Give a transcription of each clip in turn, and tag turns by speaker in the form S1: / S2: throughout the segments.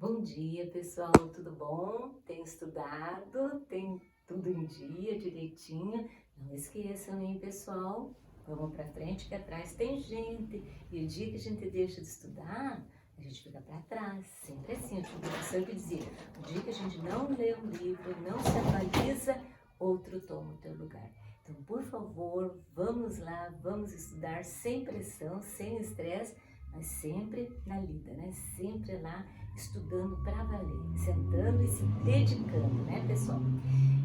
S1: Bom dia, pessoal, tudo bom? Tem estudado? Tem tudo em dia, direitinho? Não esqueçam, hein, pessoal? Vamos pra frente que atrás tem gente. E o dia que a gente deixa de estudar, a gente fica pra trás. Sempre assim, eu tinha um professor que dizia, o dia que a gente não lê um livro, não se atualiza, outro toma o teu lugar. Então, por favor, vamos lá, vamos estudar sem pressão, sem estresse, mas sempre na lida, né? Sempre lá estudando para valer, sentando e se dedicando, né, pessoal?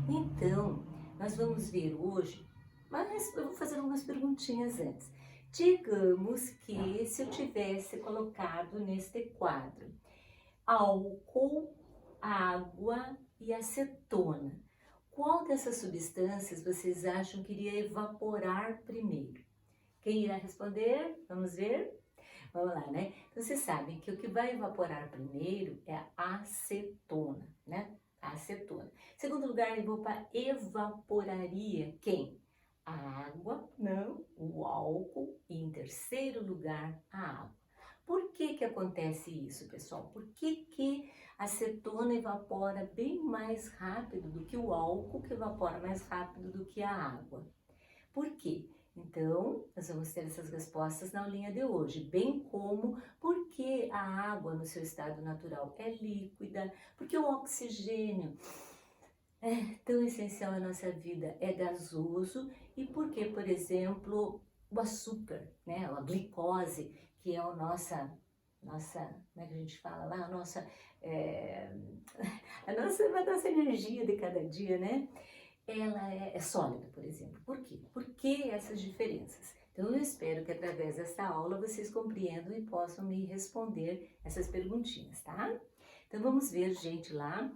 S1: Então, nós vamos ver hoje, mas eu vou fazer algumas perguntinhas antes. Digamos que se eu tivesse colocado neste quadro álcool, água e acetona, qual dessas substâncias vocês acham que iria evaporar primeiro? Quem irá responder? Vamos ver? Vamos lá, né? Então, vocês sabem que o que vai evaporar primeiro é a acetona, né? A acetona. Em segundo lugar, evaporaria quem? A água, não, o álcool. E em terceiro lugar, a água. Por que que acontece isso, pessoal? Por que a acetona evapora bem mais rápido do que o álcool, que evapora mais rápido do que a água? Por quê? Então, nós vamos ter essas respostas na aulinha de hoje, bem como por que a água no seu estado natural é líquida, porque o oxigênio é tão essencial à nossa vida, é gasoso, e por que, por exemplo, o açúcar, né, a glicose, que é como é que a gente fala lá, é, a nossa energia de cada dia, né? Ela é sólida, por exemplo. Por quê? Por que essas diferenças? Então, eu espero que através dessa aula vocês compreendam e possam me responder essas perguntinhas, tá? Então, vamos ver, gente, lá.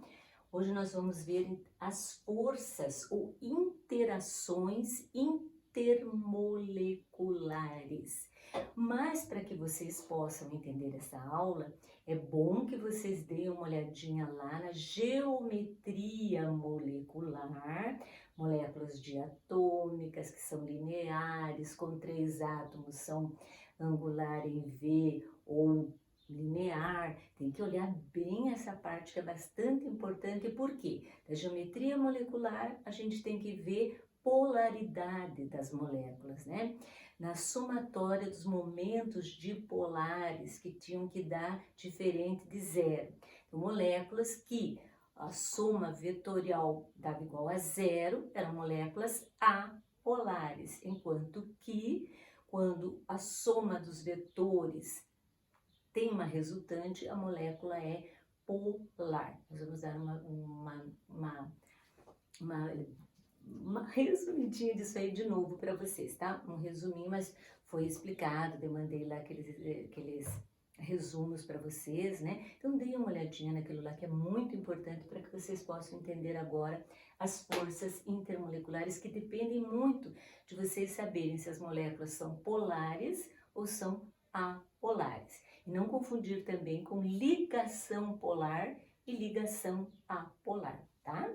S1: Hoje nós vamos ver as forças ou interações intermoleculares. Mas para que vocês possam entender essa aula, é bom que vocês deem uma olhadinha lá na geometria molecular, moléculas diatômicas que são lineares, com 3 átomos são angular em V ou linear. Tem que olhar bem essa parte que é bastante importante. Por quê? Da geometria molecular a gente tem que ver polaridade das moléculas, né? Na somatória dos momentos dipolares que tinham que dar diferente de zero. Então, moléculas que a soma vetorial dava igual a zero eram moléculas apolares, enquanto que quando a soma dos vetores tem uma resultante, a molécula é polar. Nós vamos dar uma resumidinha disso aí de novo para vocês, tá? Um resuminho, mas foi explicado, eu mandei lá aqueles resumos para vocês, né? Então deem uma olhadinha naquilo lá que é muito importante para que vocês possam entender agora as forças intermoleculares que dependem muito de vocês saberem se as moléculas são polares ou são apolares. E não confundir também com ligação polar e ligação apolar, tá?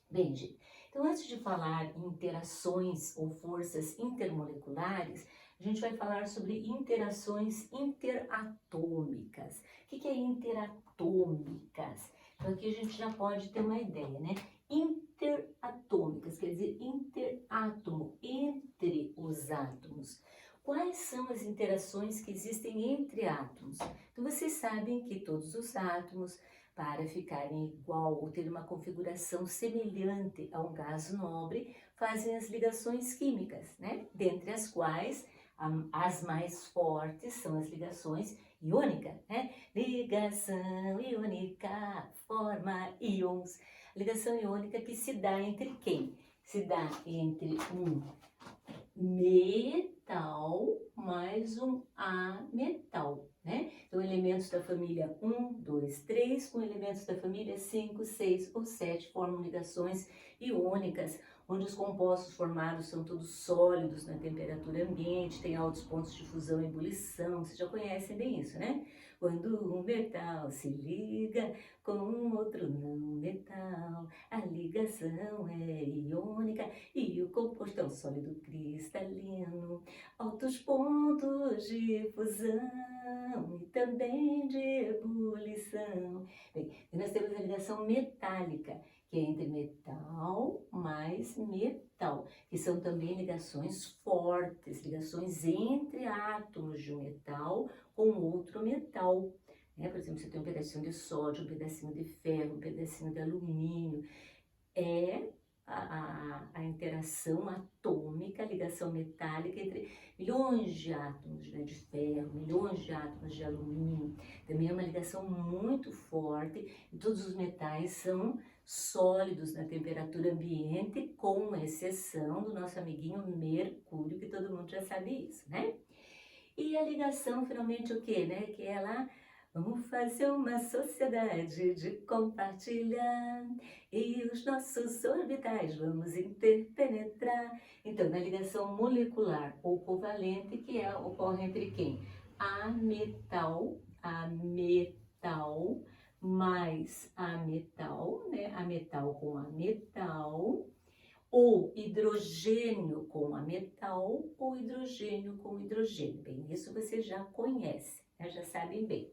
S1: Bem, gente, então antes de falar em interações ou forças intermoleculares, a gente vai falar sobre interações interatômicas. O que é interatômicas? Então aqui a gente já pode ter uma ideia, né? Interatômicas, quer dizer, interátomo, entre os átomos. Quais são as interações que existem entre átomos? Então vocês sabem que todos os átomos, para ficarem igual ou ter uma configuração semelhante a um gás nobre, fazem as ligações químicas, né? Dentre as quais as mais fortes são as ligações iônicas, né? Ligação iônica forma íons. Ligação iônica que se dá entre quem? Se dá entre um metal mais um ametal, né? Então, elementos da família 1, 2, 3, com elementos da família 5, 6 ou 7 formam ligações iônicas, onde os compostos formados são todos sólidos na temperatura ambiente, tem altos pontos de fusão e ebulição, vocês já conhecem bem isso, né? Quando um metal se liga com outro não metal, a ligação é iônica e o composto é um sólido cristalino, altos pontos de fusão e também de ebulição. Bem, e nós temos a ligação metálica, que é entre metal mais metal, que são também ligações fortes, ligações entre átomos de um metal com outro metal. Né? Por exemplo, você tem um pedacinho de sódio, um pedacinho de ferro, um pedacinho de alumínio. É a interação atômica, a ligação metálica entre milhões de átomos, né, de ferro, milhões de átomos de alumínio. Também é uma ligação muito forte, e todos os metais são sólidos na temperatura ambiente, com exceção do nosso amiguinho Mercúrio, que todo mundo já sabe isso, né? E a ligação, finalmente, o quê, né? Que é lá, vamos fazer uma sociedade de compartilhar e os nossos orbitais vamos interpenetrar. Então, na ligação molecular ou covalente, que ocorre entre quem? A metal mais a metal, né? A metal com a metal, ou hidrogênio com a metal, ou hidrogênio com hidrogênio. Bem, isso você já conhece, né? Já sabem bem.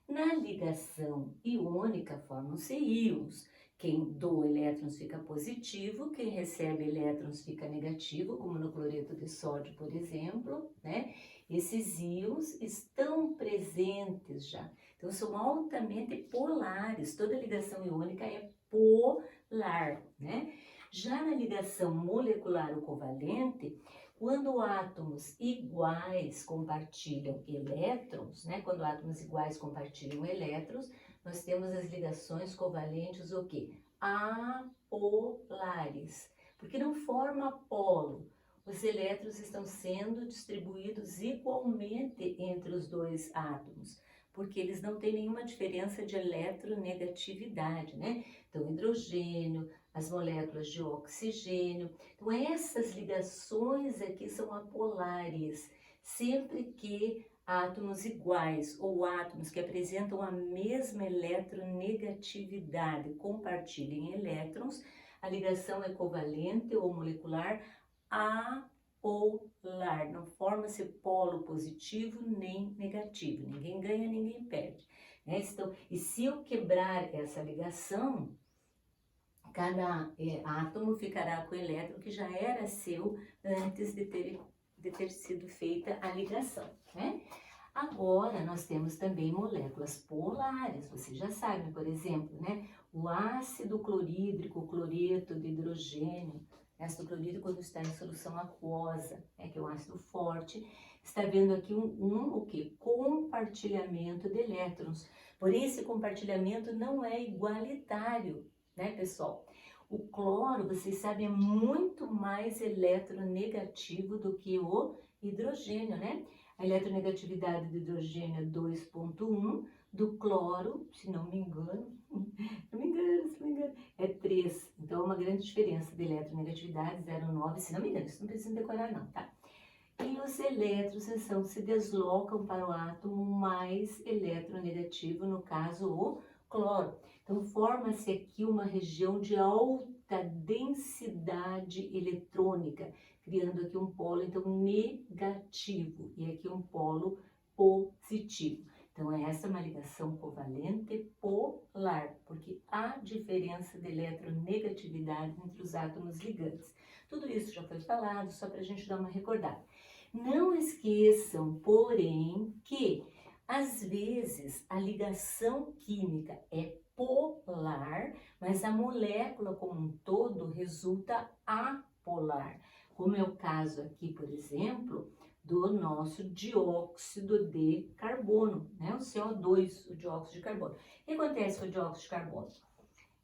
S1: Na ligação iônica, formam-se íons. Quem doa elétrons fica positivo, quem recebe elétrons fica negativo, como no cloreto de sódio, por exemplo, né? Esses íons estão presentes já. Então, são altamente polares. Toda ligação iônica é polar, né? Já na ligação molecular ou covalente, quando átomos iguais compartilham elétrons, né? Quando átomos iguais compartilham elétrons, nós temos as ligações covalentes o quê? Apolares, porque não forma polo. Os elétrons estão sendo distribuídos igualmente entre os dois átomos, porque eles não têm nenhuma diferença de eletronegatividade, né? Então, hidrogênio, as moléculas de oxigênio. Então, essas ligações aqui são apolares, sempre que átomos iguais ou átomos que apresentam a mesma eletronegatividade compartilhem elétrons, a ligação é covalente ou molecular apolar, não forma-se polo positivo nem negativo, ninguém ganha, ninguém perde. Né? Então, e se eu quebrar essa ligação, cada átomo ficará com o elétron que já era seu antes de ter sido feita a ligação, né? Agora, nós temos também moléculas polares, vocês já sabem, por exemplo, né? O ácido clorídrico, o cloreto de hidrogênio, ácido clorídrico quando está em solução aquosa, né? Que é um ácido forte, está vendo aqui o quê? Compartilhamento de elétrons. Porém, esse compartilhamento não é igualitário, né, pessoal? O cloro, vocês sabem, é muito mais eletronegativo do que o hidrogênio, né? A eletronegatividade do hidrogênio é 2,1, do cloro, se não me engano, é 3. Então, é uma grande diferença de eletronegatividade, 0,9, se não me engano, isso não precisa decorar não, tá? E os elétrons, então, se deslocam para o átomo mais eletronegativo, no caso, o cloro. Então, forma-se aqui uma região de alta densidade eletrônica, criando aqui um polo, então, negativo, e aqui um polo positivo. Então, essa é uma ligação covalente polar, porque há diferença de eletronegatividade entre os átomos ligantes. Tudo isso já foi falado, só para a gente dar uma recordada. Não esqueçam, porém, que às vezes a ligação química é polar, mas a molécula como um todo resulta apolar, como é o caso aqui, por exemplo, do nosso dióxido de carbono, né? O CO2, o dióxido de carbono. O que acontece com o dióxido de carbono?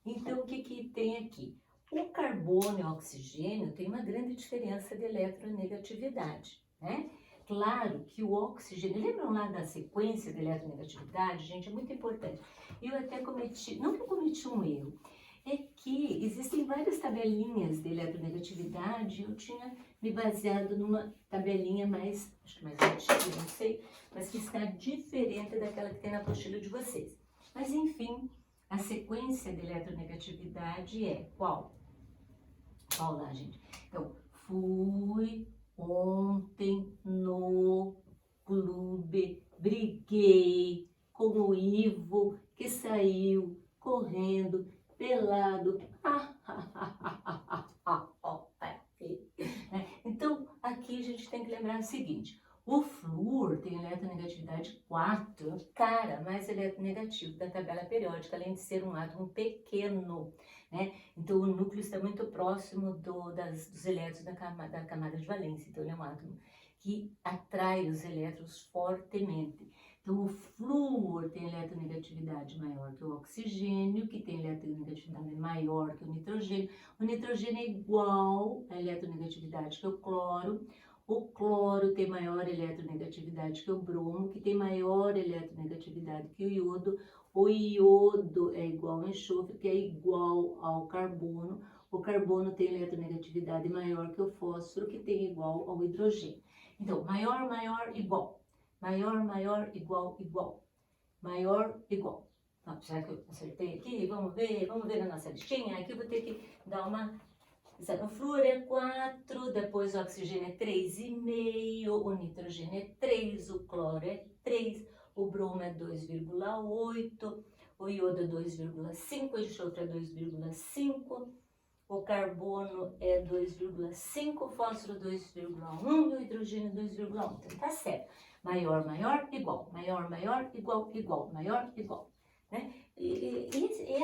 S1: Então, o que tem aqui? O carbono e o oxigênio têm uma grande diferença de eletronegatividade, né? Claro que o oxigênio, lembram lá da sequência de eletronegatividade? Gente, é muito importante. Eu até cometi, não que eu cometi um erro, é que existem várias tabelinhas de eletronegatividade, eu tinha me baseado numa tabelinha mais, acho que mais antiga, não sei, mas que está diferente daquela que tem na apostila de vocês. Mas enfim, a sequência de eletronegatividade é qual? Qual lá, gente? Então, fui ontem no clube, briguei, com o Ivo, que saiu correndo, pelado. Então, aqui a gente tem que lembrar o seguinte, o flúor tem eletronegatividade 4, cara, mais eletronegativo da tabela periódica, além de ser um átomo pequeno, né? Então, o núcleo está muito próximo dos elétrons da camada de valência, então ele é um átomo que atrai os elétrons fortemente. Então, o flúor tem eletronegatividade maior que o oxigênio, que tem eletronegatividade maior que o nitrogênio. O nitrogênio é igual à eletronegatividade que o cloro. O cloro tem maior eletronegatividade que o bromo, que tem maior eletronegatividade que o iodo. O iodo é igual ao enxofre, que é igual ao carbono. O carbono tem eletronegatividade maior que o fósforo, que tem igual ao hidrogênio. Então, maior, maior, igual. Maior, maior, igual, igual. Maior, igual. Então, já que eu acertei aqui, vamos ver na nossa listinha. Aqui eu vou ter que dar uma... O flúor é 4, depois o oxigênio é 3,5, o nitrogênio é 3, o cloro é 3, o bromo é 2,8, o iodo é 2,5, o enxofre é 2,5, o carbono é 2,5, o fósforo 2,1 e o hidrogênio 2,1. Então tá certo. Maior, maior, igual. Maior, maior, igual, igual. Maior, igual. Né? E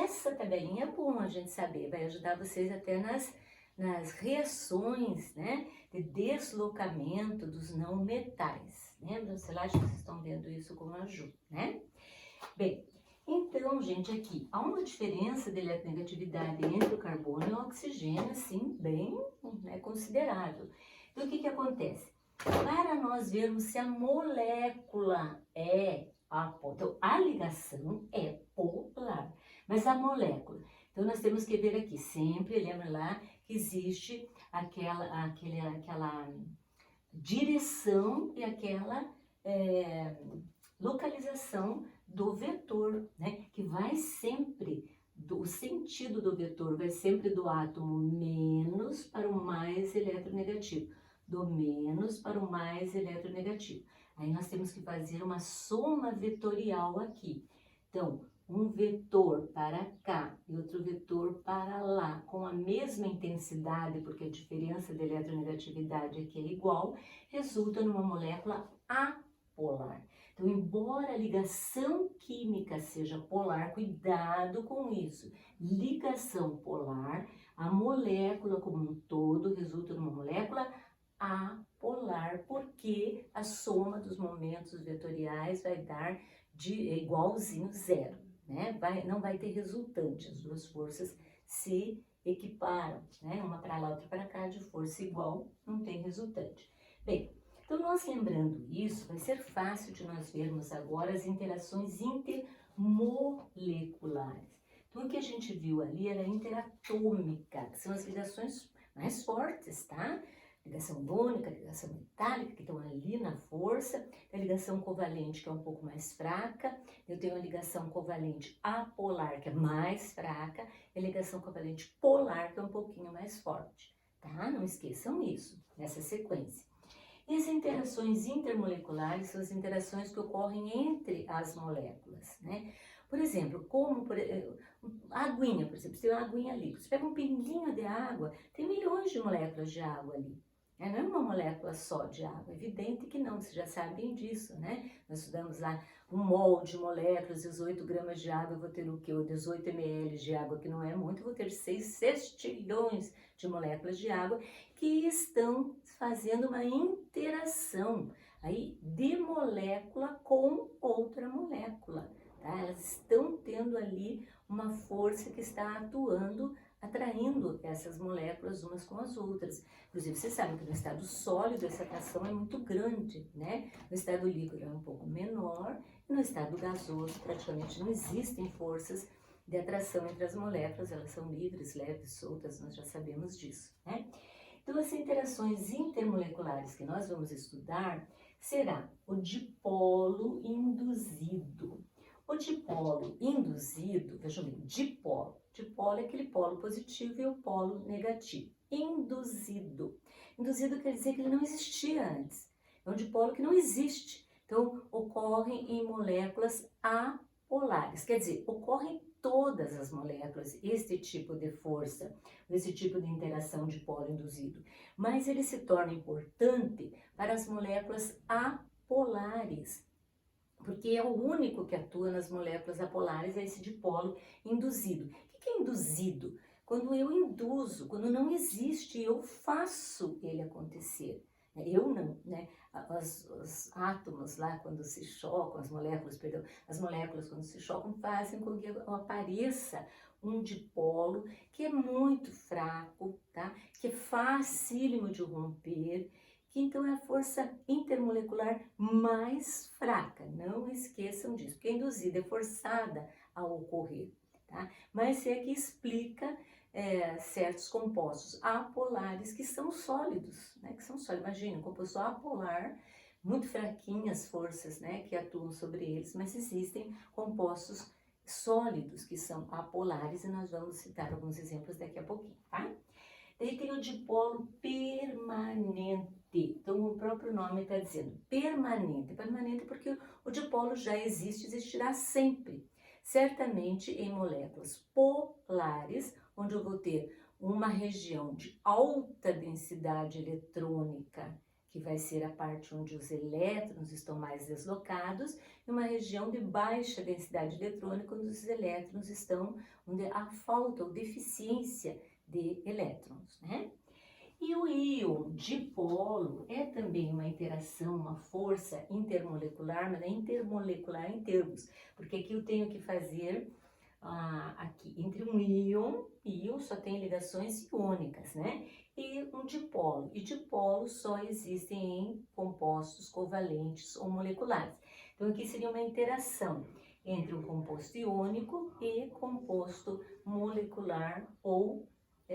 S1: essa tabelinha é bom a gente saber. Vai ajudar vocês até nas reações, né, de deslocamento dos não metais. Lembram? Sei lá, acho que vocês estão vendo isso com a Ju, né? Bem, então, gente, aqui há uma diferença de eletronegatividade entre o carbono e o oxigênio, assim, bem, né, considerável. Então, o que acontece? Para nós vermos se a molécula então, a ligação é polar, mas a molécula... Então, nós temos que ver aqui, sempre, lembra lá, que existe aquela direção e aquela localização do vetor, né? Que vai sempre, o sentido do vetor vai sempre do átomo menos para o mais eletronegativo, do menos para o mais eletronegativo. Aí nós temos que fazer uma soma vetorial aqui. Então, um vetor para cá e outro vetor para lá, com a mesma intensidade, porque a diferença de eletronegatividade aqui é igual, resulta numa molécula apolar. Então, embora a ligação química seja polar, cuidado com isso. Ligação polar, a molécula como um todo resulta numa molécula apolar, porque a soma dos momentos vetoriais vai dar igualzinho zero, né? Não vai ter resultante, as duas forças se equiparam, né? Uma para lá, outra para cá, de força igual, não tem resultante. Bem, então nós lembrando isso, vai ser fácil de nós vermos agora as interações intermoleculares. Então o que a gente viu ali era interatômica, que são as ligações mais fortes, tá? Ligação bônica, ligação metálica, que estão ali na força, a ligação covalente, que é um pouco mais fraca, eu tenho a ligação covalente apolar, que é mais fraca, e a ligação covalente polar, que é um pouquinho mais forte, tá? Não esqueçam isso, nessa sequência. E as interações intermoleculares são as interações que ocorrem entre as moléculas, né? Por exemplo, a aguinha, por exemplo, você tem uma aguinha ali, você pega um pinguinho de água, tem milhões de moléculas de água ali. Não é uma molécula só de água, é evidente que não, vocês já sabem disso, né? Nós estudamos lá um mol de moléculas, 18 gramas de água, eu vou ter o quê? 18 ml de água, que não é muito, eu vou ter 6 sextilhões de moléculas de água que estão fazendo uma interação aí de molécula com outra molécula, tá? Elas estão tendo ali uma força que está atuando, atraindo essas moléculas umas com as outras. Inclusive, vocês sabem que no estado sólido essa atração é muito grande, né? No estado líquido é um pouco menor, e no estado gasoso praticamente não existem forças de atração entre as moléculas, elas são livres, leves, soltas, nós já sabemos disso, né? Então, as interações intermoleculares que nós vamos estudar será o dipolo induzido. O dipolo induzido, vejam bem, dipolo é aquele polo positivo e o polo negativo. Induzido. Induzido quer dizer que ele não existia antes. É um dipolo que não existe. Então, ocorrem em moléculas apolares, quer dizer, ocorrem em todas as moléculas este tipo de força, esse tipo de interação de polo induzido, mas ele se torna importante para as moléculas apolares, porque é o único que atua nas moléculas apolares, é esse dipolo induzido. O que é induzido? Quando eu induzo, quando não existe, eu faço ele acontecer. Eu não, né? Os átomos lá, quando se chocam, as moléculas, perdão, as moléculas quando se chocam fazem com que apareça um dipolo que é muito fraco, tá? Que é facílimo de romper, que então é a força intermolecular mais fraca. Não esqueçam disso, porque a induzida é forçada a ocorrer, tá? Mas é que explica certos compostos apolares que são sólidos, né? Que são sólidos. Imagina, um composto apolar, muito fraquinhas forças, né? Que atuam sobre eles, mas existem compostos sólidos que são apolares e nós vamos citar alguns exemplos daqui a pouquinho, tá? Daí tem o dipolo permanente. Então, o próprio nome está dizendo permanente. Permanente porque o dipolo já existe, existirá sempre. Certamente em moléculas polares, onde eu vou ter uma região de alta densidade eletrônica, que vai ser a parte onde os elétrons estão mais deslocados, e uma região de baixa densidade eletrônica, onde os elétrons estão, onde há falta ou deficiência de elétrons, né? E o íon dipolo é também uma interação, uma força intermolecular, mas é intermolecular em termos, porque aqui eu tenho que fazer aqui entre um íon só tem ligações iônicas, né? E um dipolo, e dipolos só existem em compostos covalentes ou moleculares. Então aqui seria uma interação entre um composto iônico e composto molecular ou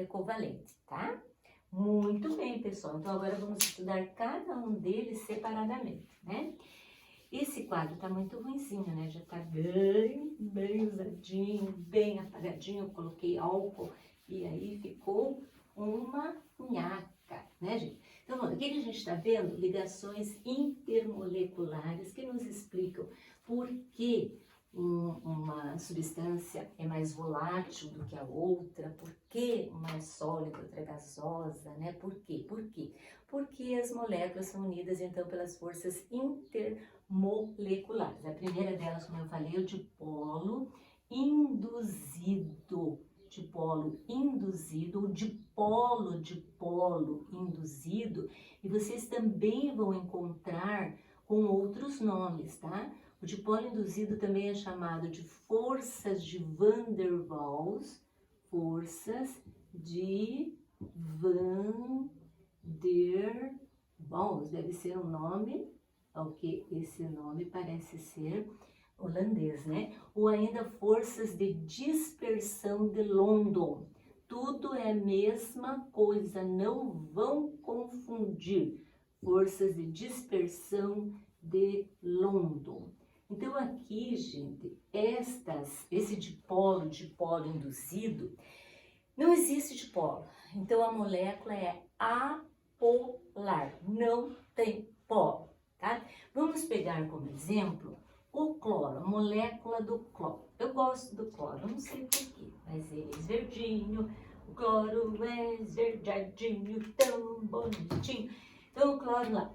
S1: covalente, tá? Muito bem, pessoal. Então, agora vamos estudar cada um deles separadamente, né? Esse quadro tá muito ruinzinho, né? Já tá bem usadinho, bem apagadinho. Eu coloquei álcool e aí ficou uma nhaca, né, gente? Então, aqui a gente está vendo ligações intermoleculares que nos explicam por que uma substância é mais volátil do que a outra, por que uma é sólida, outra é gasosa, né? Por quê? Por quê? Porque as moléculas são unidas, então, pelas forças intermoleculares. A primeira delas, como eu falei, é o dipolo induzido. Dipolo induzido, ou dipolo induzido, e vocês também vão encontrar com outros nomes, tá? O dipolo induzido também é chamado de forças de Van der Waals, forças de Van der Waals, deve ser um nome, ok, esse nome parece ser holandês, né? Ou ainda forças de dispersão de London. Tudo é a mesma coisa, não vão confundir. Forças de dispersão de London. Então aqui, gente, esse dipolo induzido, não existe dipolo. Então a molécula é apolar, não tem polo, tá? Vamos pegar como exemplo o cloro, a molécula do cloro. Eu gosto do cloro, não sei porquê, mas ele é verdinho, o cloro é verdadinho, tão bonitinho. Então o cloro lá.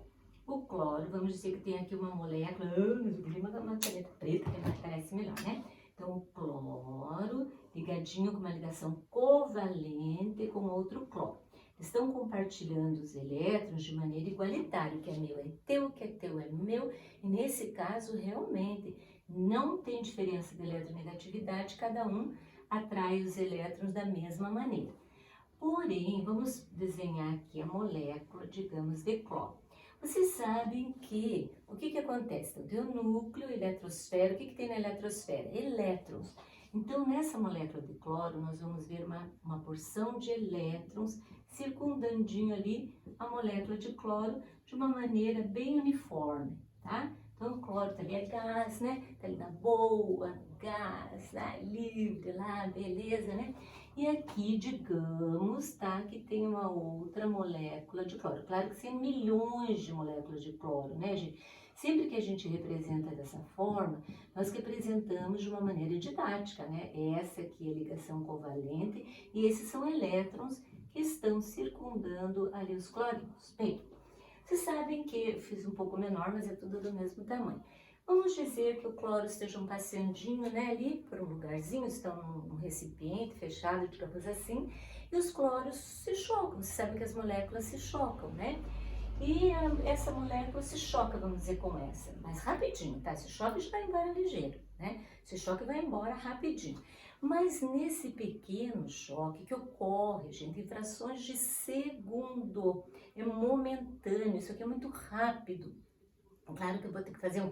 S1: O cloro, vamos dizer que tem aqui uma molécula, mas eu queria uma caneta preta, que parece melhor, né? Então, o cloro ligadinho com uma ligação covalente com outro cloro. Estão compartilhando os elétrons de maneira igualitária, o que é meu é teu, o que é teu é meu, e nesse caso, realmente, não tem diferença de eletronegatividade, cada um atrai os elétrons da mesma maneira. Porém, vamos desenhar aqui a molécula, digamos, de cloro. Vocês sabem que, o que acontece? Então, tem o núcleo, eletrosfera, o que tem na eletrosfera? Elétrons. Então, nessa molécula de cloro, nós vamos ver uma porção de elétrons circundandinho ali a molécula de cloro de uma maneira bem uniforme, tá? Então, o cloro tá ali é gás, né? Tá ali na boa, gás, lá, livre, lá, beleza, né? E aqui, digamos, tá, que tem uma outra molécula de cloro. Claro que tem milhões de moléculas de cloro, né, gente? Sempre que a gente representa dessa forma, nós representamos de uma maneira didática, né? Essa aqui é a ligação covalente e esses são elétrons que estão circundando ali os clorinhos. Bem, vocês sabem que eu fiz um pouco menor, mas é tudo do mesmo tamanho. Vamos dizer que o cloro esteja passeandinho, né, ali por um lugarzinho, estão num recipiente fechado, digamos assim, e os cloros se chocam. Vocês sabem que as moléculas se chocam, né? E essa molécula se choca, vamos dizer, com essa, mas rapidinho, tá? Se choca e já vai embora ligeiro, né? Se choca e vai embora rapidinho. Mas nesse pequeno choque que ocorre, gente, em frações de segundo, é momentâneo, isso aqui é muito rápido. Claro que eu vou ter que fazer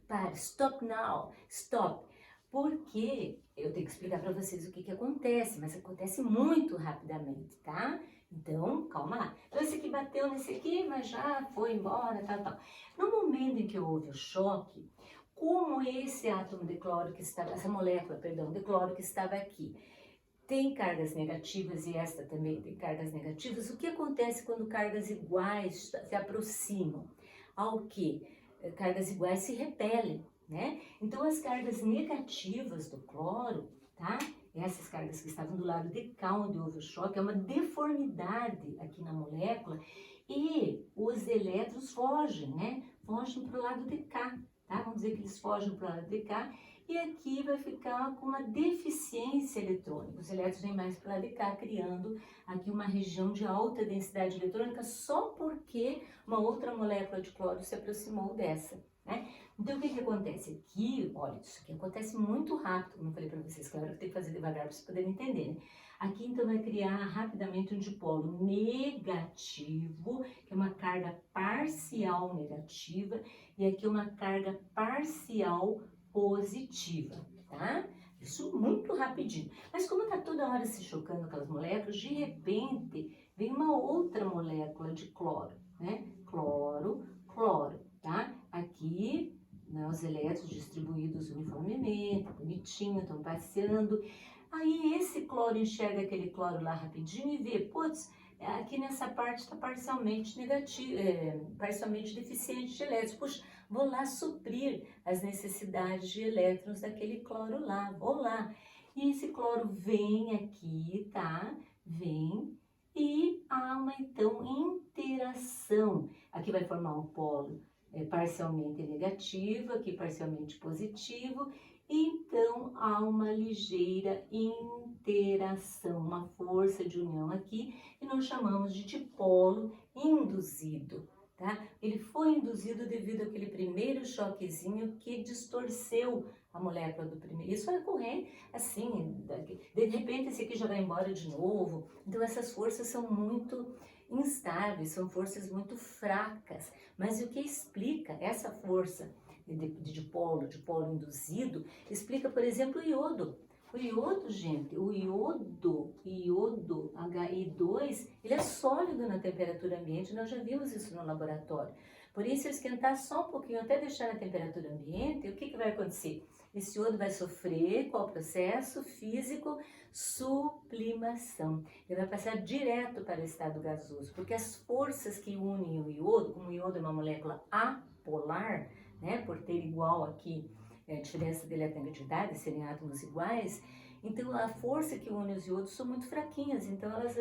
S1: para, stop now, stop. Porque eu tenho que explicar para vocês o que acontece, mas acontece muito rapidamente, tá? Então, calma lá. Então, esse aqui bateu nesse aqui, mas já foi embora, tal, tal. No momento em que houve o choque, como esse átomo de cloro que estava, essa molécula, perdão, de cloro que estava aqui, tem cargas negativas e esta também tem cargas negativas, o que acontece quando cargas iguais se aproximam? Ao que? Cargas iguais se repelem, né? Então, as cargas negativas do cloro, tá? Essas cargas que estavam do lado de cá, onde houve o choque, é uma deformidade aqui na molécula e os elétrons fogem, né? Fogem para o lado de cá, tá? Vamos dizer que eles fogem para o lado de cá e aqui vai ficar com uma deficiência eletrônica. Os elétrons vêm mais para o lado de cá, criando aqui uma região de alta densidade eletrônica só porque uma outra molécula de cloro se aproximou dessa, né? Então, o que acontece aqui? Olha, isso aqui acontece muito rápido, como eu falei para vocês, claro que tem que fazer devagar para vocês poderem entender, né? Aqui, então, vai criar rapidamente um dipolo negativo, que é uma carga parcial negativa, e aqui uma carga parcial positiva, tá? Isso muito rapidinho. Mas como está toda hora se chocando aquelas moléculas, de repente vem uma outra molécula de cloro, né? Cloro, cloro, tá? Aqui, né, os elétrons distribuídos uniformemente, bonitinho, estão passeando. Aí esse cloro enxerga aquele cloro lá rapidinho e vê, putz, aqui nessa parte está parcialmente negativo, parcialmente deficiente de elétrons. Puxa, vou lá suprir as necessidades de elétrons daquele cloro lá, vou lá. E esse cloro vem aqui, tá? Vem e há uma, então, interação. Aqui vai formar um polo parcialmente negativo, aqui parcialmente positivo. Então, há uma ligeira interação, uma força de união aqui, que nós chamamos de dipolo induzido. Tá? Ele foi induzido devido àquele primeiro choquezinho que distorceu a molécula do primeiro. Isso vai ocorrer assim, de repente esse aqui já vai embora de novo. Então essas forças são muito instáveis, são forças muito fracas. Mas o que explica essa força de dipolo induzido, explica, por exemplo, o iodo. O iodo, gente, o iodo Hi2, ele é sólido na temperatura ambiente, nós já vimos isso no laboratório. Por isso, se eu esquentar só um pouquinho, até deixar na temperatura ambiente, o que vai acontecer? Esse iodo vai sofrer qual processo físico? Sublimação. Ele vai passar direto para o estado gasoso, porque as forças que unem o iodo, como o iodo é uma molécula apolar, né, por ter igual aqui, a diferença dele é a negatividade, serem átomos iguais, então a força que une os iodos são muito fraquinhas, então elas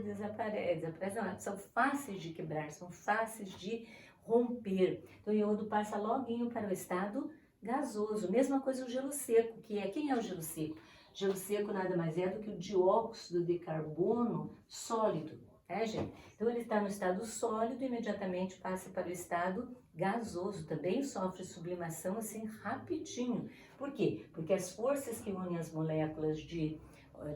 S1: desaparecem, são fáceis de quebrar, são fáceis de romper. Então o iodo passa loguinho para o estado gasoso. Mesma coisa o gelo seco, que é, quem é o gelo seco? Gelo seco nada mais é do que o dióxido de carbono sólido, né, gente? Então ele está no estado sólido e imediatamente passa para o estado gasoso, também sofre sublimação assim rapidinho. Por quê? Porque as forças que unem as moléculas de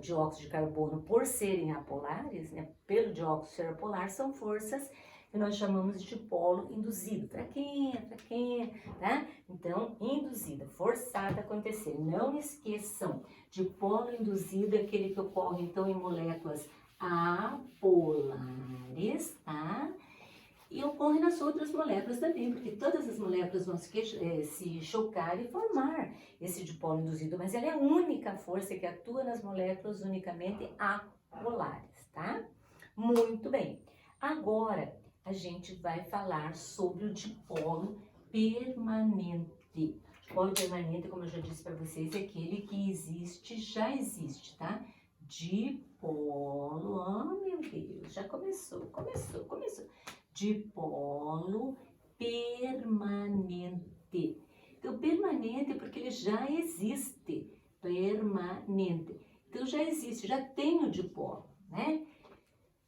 S1: dióxido de carbono por serem apolares, né, pelo dióxido ser apolar, são forças que nós chamamos de dipolo induzido, fraquinha, tá? Então, induzida, forçada a acontecer. Não esqueçam, dipolo induzido é aquele que ocorre, então, em moléculas apolares, tá? E ocorre nas outras moléculas também, porque todas as moléculas vão se chocar e formar esse dipolo induzido, mas ela é a única força que atua nas moléculas unicamente apolares, tá? Muito bem. Agora, a gente vai falar sobre o dipolo permanente. Polo permanente, como eu já disse para vocês, é aquele que existe, já existe, tá? Dipolo, oh meu Deus, já começou. Dipolo permanente. Então, permanente é porque ele já existe. Permanente. Então, já existe, já tem o dipolo, né?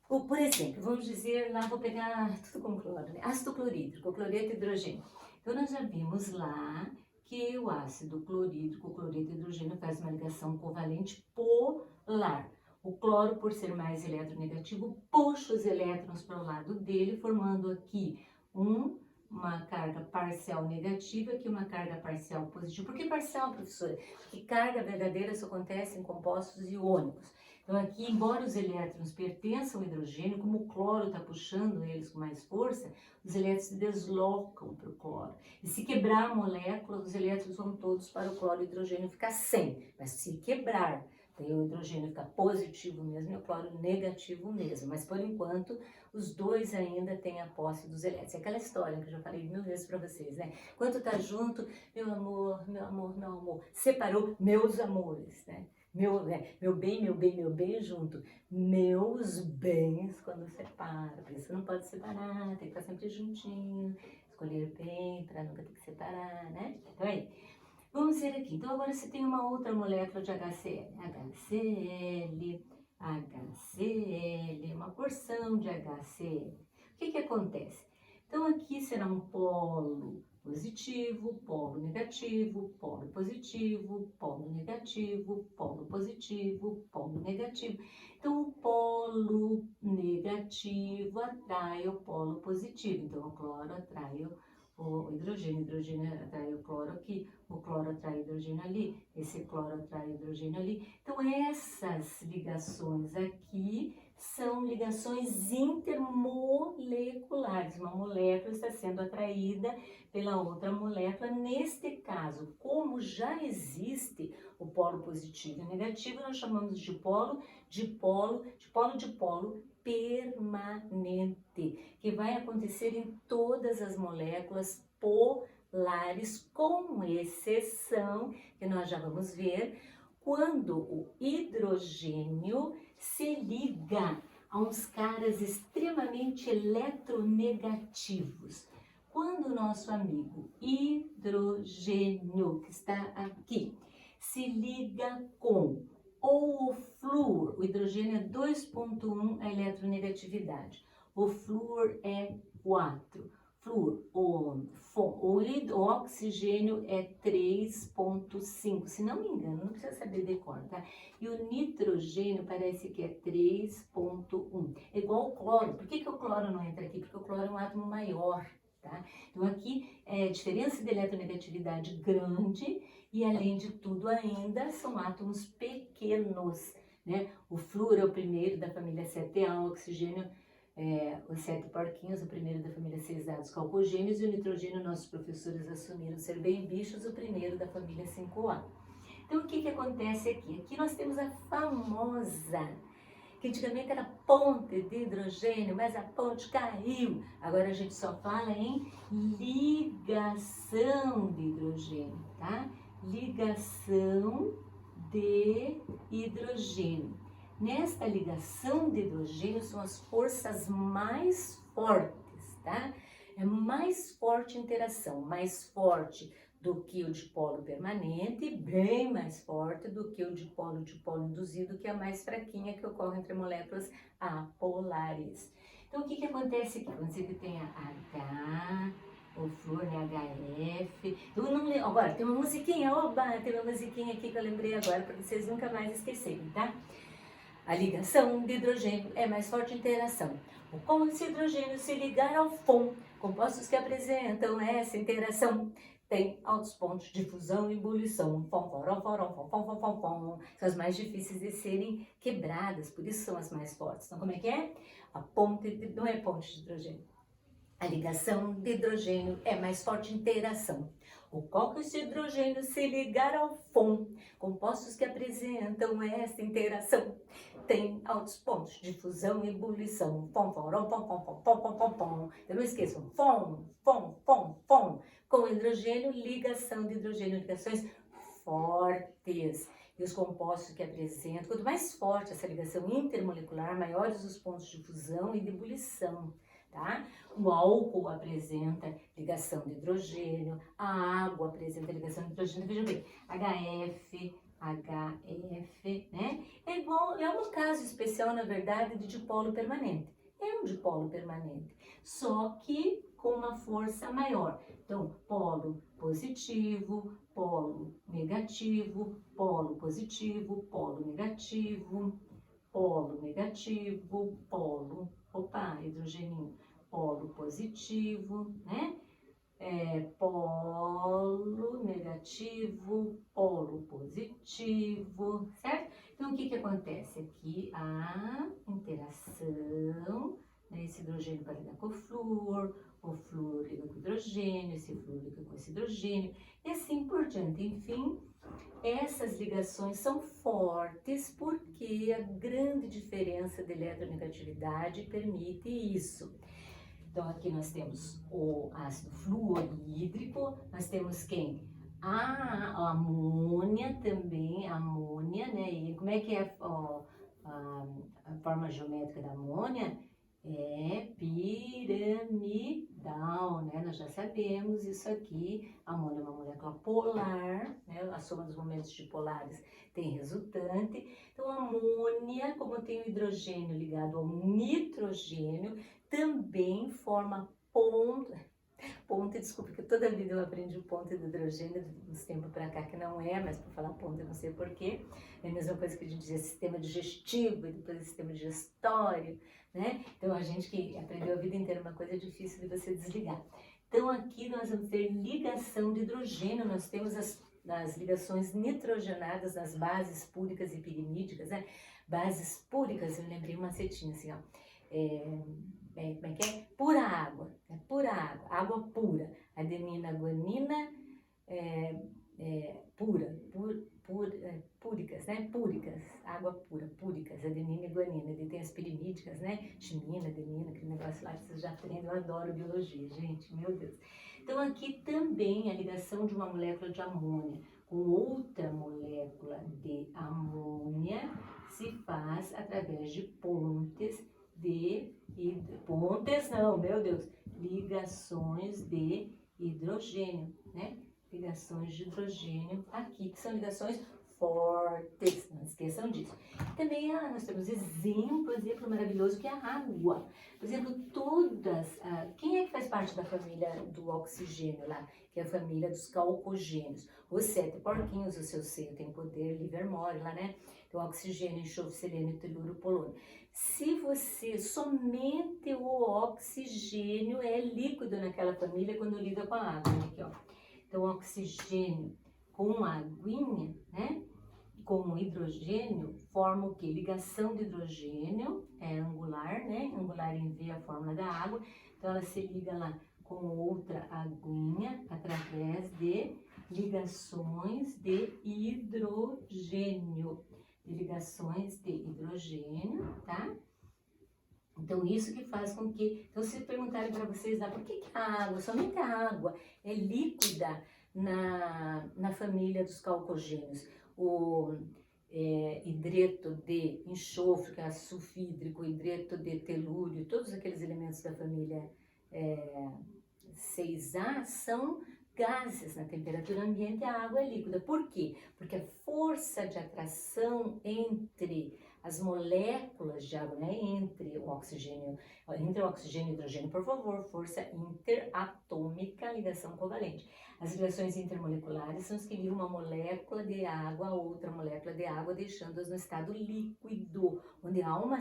S1: Ou, por exemplo, vamos dizer lá, vou pegar tudo com cloro, né? Ácido clorídrico, cloreto e hidrogênio. Então, nós já vimos lá que o ácido clorídrico, o cloreto e hidrogênio faz uma ligação covalente polar. O cloro, por ser mais eletronegativo, puxa os elétrons para o lado dele, formando aqui uma carga parcial negativa e uma carga parcial positiva. Por que parcial, professora? Porque carga verdadeira só acontece em compostos iônicos. Então aqui, embora os elétrons pertençam ao hidrogênio, como o cloro está puxando eles com mais força, os elétrons se deslocam para o cloro. E se quebrar a molécula, os elétrons vão todos para o cloro e o hidrogênio fica sem. Mas se quebrar, daí o hidrogênio fica positivo mesmo e o cloro negativo mesmo. Mas por enquanto, os dois ainda têm a posse dos elétrons. É aquela história que eu já falei 1000 vezes para vocês, né? Enquanto tá junto, meu amor, meu amor, meu amor. Separou, meus amores, né? Meu bem junto. Meus bens quando separa. Por isso não pode separar, tem que estar sempre juntinho. Escolher bem para nunca ter que separar, né? Então aí, vamos ver aqui. Então agora você tem uma outra molécula de HCl. HCl, uma porção de HCl. O que acontece? Então aqui será um polo positivo, polo negativo, polo positivo, polo negativo, polo positivo, polo negativo. Então o polo negativo atrai o polo positivo. Então o cloro atrai o hidrogênio atrai o cloro aqui, o cloro atrai o hidrogênio ali, esse cloro atrai o hidrogênio ali. Então essas ligações aqui são ligações intermoleculares. Uma molécula está sendo atraída pela outra molécula. Neste caso, como já existe o polo positivo e negativo, nós chamamos de polo permanente, que vai acontecer em todas as moléculas polares, com exceção, que nós já vamos ver, quando o hidrogênio se liga a uns caras extremamente eletronegativos. Quando o nosso amigo hidrogênio, que está aqui, se liga com ou o flúor, o hidrogênio é 2,1 a eletronegatividade, o flúor é 4. O oxigênio é 3,5, se não me engano, não precisa saber decor, tá? E o nitrogênio parece que é 3,1. É igual o cloro. Por que o cloro não entra aqui? Porque o cloro é um átomo maior, tá? Então aqui é diferença de eletronegatividade grande e além de tudo ainda são átomos pequenos, né? O flúor é o primeiro da família 7A, o oxigênio os 7 porquinhos, o primeiro da família 6 dados calcogênios, e o nitrogênio, nossos professores assumiram ser bem bichos, o primeiro da família 5A. Então, o que acontece aqui? Aqui nós temos a famosa, que antigamente era ponte de hidrogênio, mas a ponte caiu. Agora a gente só fala em ligação de hidrogênio, tá? Ligação de hidrogênio. Nesta ligação de hidrogênio são as forças mais fortes, tá? É mais forte a interação, mais forte do que o dipolo permanente, bem mais forte do que o dipolo induzido, que é a mais fraquinha, que ocorre entre moléculas apolares. Então, o que acontece aqui? Quando você tem a H, o flúor, né, HF. Eu não lembro, agora, tem uma musiquinha, tem uma musiquinha aqui que eu lembrei agora, para vocês nunca mais esquecerem, tá? A ligação de hidrogênio é mais forte a interação. Como esse hidrogênio se ligar ao FON, compostos que apresentam essa interação, tem altos pontos de fusão e ebulição. São as mais difíceis de serem quebradas, por isso são as mais fortes. Então, como é que é? A ponte, não é ponte de hidrogênio. A ligação de hidrogênio é mais forte a interação. Ocorre se o hidrogênio se ligar ao FON, compostos que apresentam essa interação, tem altos pontos de fusão e ebulição. Então não esqueçam, FON. com hidrogênio, ligação de hidrogênio, ligações fortes. E os compostos que apresentam, quanto mais forte essa ligação intermolecular, maiores os pontos de fusão e de ebulição, tá? O álcool apresenta ligação de hidrogênio, a água apresenta ligação de hidrogênio, veja bem, HF, né? É um caso especial, na verdade, de dipolo permanente. É um dipolo permanente, só que com uma força maior. Então, polo positivo, polo negativo, polo positivo, polo negativo, polo negativo, polo, hidrogênio, polo positivo, né? Polo negativo, polo positivo, certo? Então, o que acontece? Aqui a interação, né? Esse hidrogênio vai lidar com o flúor liga com o hidrogênio, esse flúor liga com esse hidrogênio, e assim por diante. Enfim, essas ligações são fortes porque a grande diferença de eletronegatividade permite isso. Então, aqui nós temos o ácido fluorídrico, nós temos quem? A amônia também, né? E como é que é a forma geométrica da amônia? É piramidal, né? Nós já sabemos isso aqui. A amônia é uma molécula polar, né? A soma dos momentos dipolares tem resultante. Então, a amônia, como tem o hidrogênio ligado ao nitrogênio, também forma ponte, desculpa, que toda vida eu aprendi o ponte do hidrogênio, uns tempos para cá que não é, mas para falar ponte eu não sei porquê. É a mesma coisa que a gente dizia sistema digestivo e depois sistema digestório, né? Então a gente que aprendeu a vida inteira uma coisa difícil de você desligar. Então aqui nós vamos ter ligação de hidrogênio, nós temos as ligações nitrogenadas nas bases púricas e pirimídicas, né? Bases púricas, eu lembrei uma setinha assim, ó. Como é que é? Pura água, água pura, adenina, guanina, púricas, né? Púricas, água pura, púricas, adenina e guanina. E tem as pirimídicas, né? Timina, adenina, aquele negócio lá que vocês já aprendem, eu adoro biologia, gente, meu Deus. Então aqui também a ligação de uma molécula de amônia com outra molécula de amônia se faz através de ligações de hidrogênio, né? Ligações de hidrogênio aqui, que são ligações fortes, não esqueçam disso. Também nós temos exemplo maravilhoso que é a água. Por exemplo, quem é que faz parte da família do oxigênio lá? Que é a família dos calcogênios. Os 7 porquinhos, o seu seio tem poder livermore lá, né? Então, oxigênio, enxofre, selênio, telúrio, polônio. Somente o oxigênio é líquido naquela família quando lida com a água, aqui, ó. Então, o oxigênio com a aguinha, né? Com o hidrogênio, forma o quê? Ligação de hidrogênio, é angular, né? Angular em V, a fórmula da água. Então, ela se liga lá com outra aguinha através de ligações de hidrogênio. Tá? Então, isso que faz com que... Então, se perguntarem para vocês lá, por que a água, somente a água, é líquida na família dos calcogênios? O hidreto de enxofre, que é sulfídrico, hidreto de telúrio, todos aqueles elementos da família 6A são gases. Na temperatura ambiente, a água é líquida. Por quê? Porque a força de atração entre as moléculas de água, né? Entre o oxigênio e hidrogênio, por favor, força interatômica, ligação covalente. As ligações intermoleculares são as que ligam uma molécula de água a outra molécula de água, deixando-as no estado líquido, onde há uma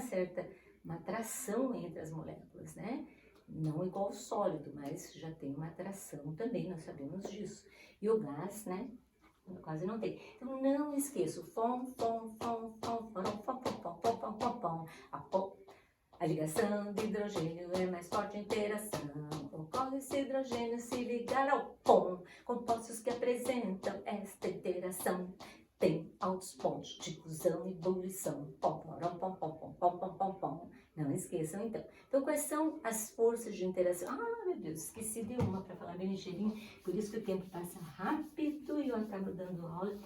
S1: atração entre as moléculas, né? Não igual ao sólido, mas já tem uma atração também, nós sabemos disso. E o gás, né? Quase não tem. Então, não esqueça a ligação de hidrogênio é mais forte a interação. Ocorre esse hidrogênio se ligar ao pom. Compostos que apresentam esta interação tem altos pontos de fusão e ebulição. Não esqueçam, então. Então, quais são as forças de interação? Ah, meu Deus, esqueci de uma para falar bem ligeirinho. Por isso que o tempo passa rápido e eu acabo dando aula.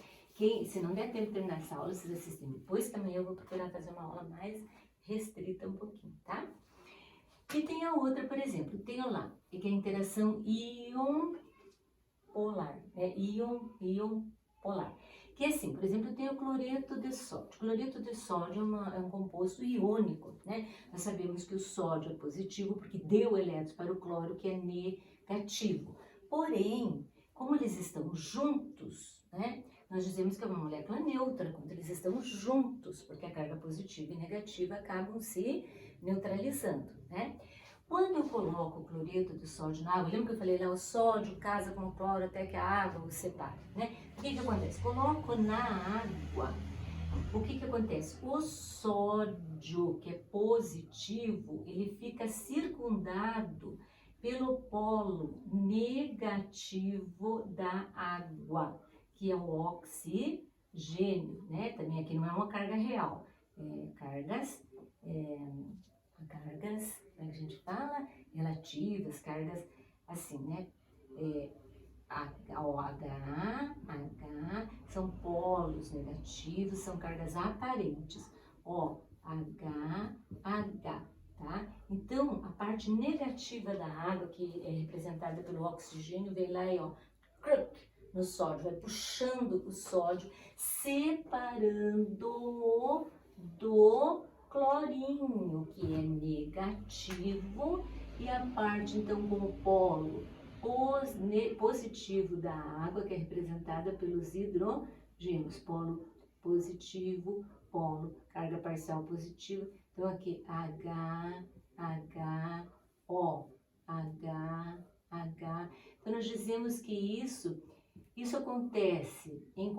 S1: Se não der tempo de terminar essa aula, vocês assistem depois, que amanhã eu vou procurar fazer uma aula mais restrita um pouquinho, tá? E tem a outra, por exemplo, tenho lá, que é a interação íon polar, né? Íon polar. Que é assim, por exemplo, tem o cloreto de sódio. O cloreto de sódio é um composto iônico, né? Nós sabemos que o sódio é positivo porque deu elétrons para o cloro, que é negativo. Porém, como eles estão juntos, né? Nós dizemos que é uma molécula neutra quando eles estão juntos, porque a carga positiva e negativa acabam se neutralizando, né? Quando eu coloco o cloreto de sódio na água, lembra que eu falei lá, o sódio casa com o cloro até que a água o separe, né? O que acontece? Coloco na água, o que acontece? O sódio, que é positivo, ele fica circundado pelo polo negativo da água, que é o oxigênio, né? Também aqui não é uma carga real, cargas, como a gente fala, relativas, cargas assim, né? H, são polos negativos, são cargas aparentes. OH, tá? Então, a parte negativa da água, que é representada pelo oxigênio, vem lá e, no sódio, vai puxando o sódio, separando do clorinho, que é negativo, e a parte, então, com o polo positivo da água, que é representada pelos hidrogênios, polo positivo, polo, carga parcial positiva. Então, aqui, H, O, H. Então, nós dizemos que isso acontece com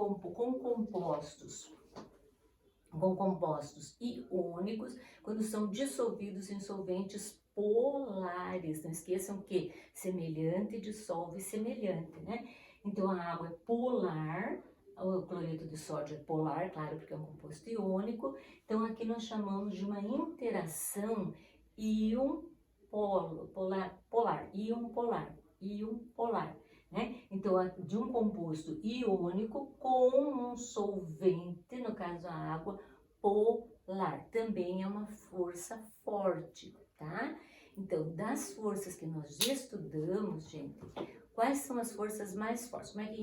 S1: compostos iônicos quando são dissolvidos em solventes polares. Não esqueçam que semelhante dissolve semelhante, né? Então a água é polar, o cloreto de sódio é polar, claro, porque é um composto iônico. Então aqui nós chamamos de uma interação íon polar. Né? Então, de um composto iônico com um solvente, no caso a água, polar. Também é uma força forte, tá? Então, das forças que nós estudamos, gente, quais são as forças mais fortes? Como é que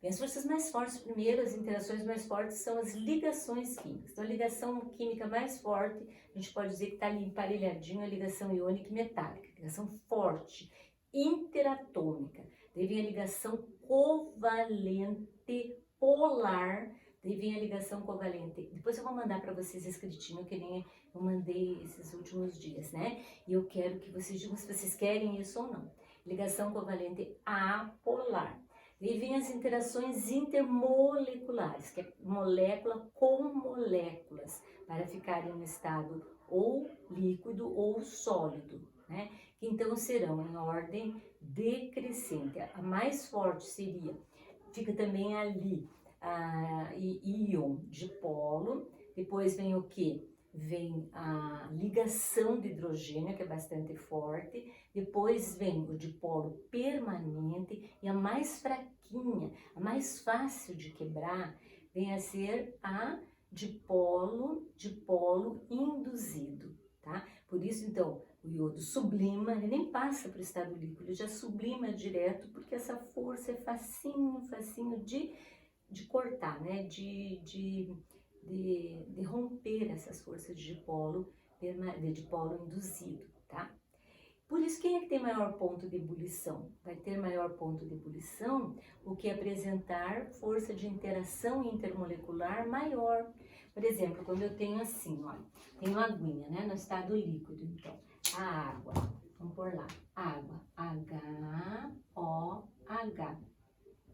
S1: as forças mais fortes, primeiro, as interações mais fortes são as ligações químicas. Então, a ligação química mais forte, a gente pode dizer que está ali emparelhadinho a ligação iônica e metálica, ligação forte, interatômica. Daí vem a ligação covalente polar, daí vem a ligação covalente. Depois eu vou mandar para vocês escritinho, que nem eu mandei esses últimos dias, né? E eu quero que vocês digam se vocês querem isso ou não. Ligação covalente apolar. Daí vem as interações intermoleculares, que é molécula com moléculas, para ficarem no estado ou líquido ou sólido, né? Que então serão em ordem decrescente. A mais forte fica também ali, íon dipolo. Depois vem o que? Vem a ligação de hidrogênio, que é bastante forte. Depois vem o dipolo permanente. E a mais fraquinha, a mais fácil de quebrar, vem a ser a dipolo induzido, tá? Por isso, então, o iodo sublima, ele nem passa para o estado líquido, ele já sublima direto, porque essa força é facinho de cortar, né? De romper essas forças de dipolo induzido, tá? Por isso, quem é que tem maior ponto de ebulição? Vai ter maior ponto de ebulição o que apresentar força de interação intermolecular maior. Por exemplo, quando eu tenho assim, olha, tenho aguinha, né, no estado líquido, então, a água, vamos por lá, água, H-O-H,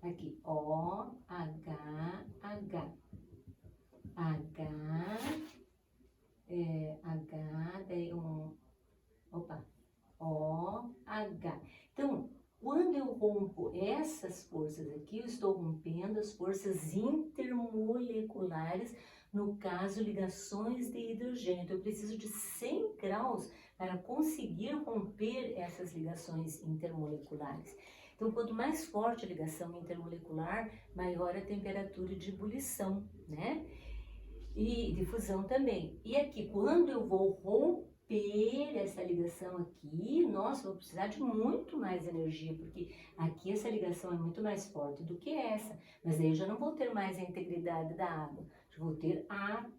S1: aqui, O-H-H, daí OH. Então, quando eu rompo essas forças aqui, eu estou rompendo as forças intermoleculares no caso, ligações de hidrogênio. Então, eu preciso de 100 graus para conseguir romper essas ligações intermoleculares. Então, quanto mais forte a ligação intermolecular, maior a temperatura de ebulição, né? E de fusão também. E aqui, quando eu vou romper essa ligação aqui, nossa, vou precisar de muito mais energia, porque aqui essa ligação é muito mais forte do que essa. Mas aí eu já não vou ter mais a integridade da água, eu vou ter átomos.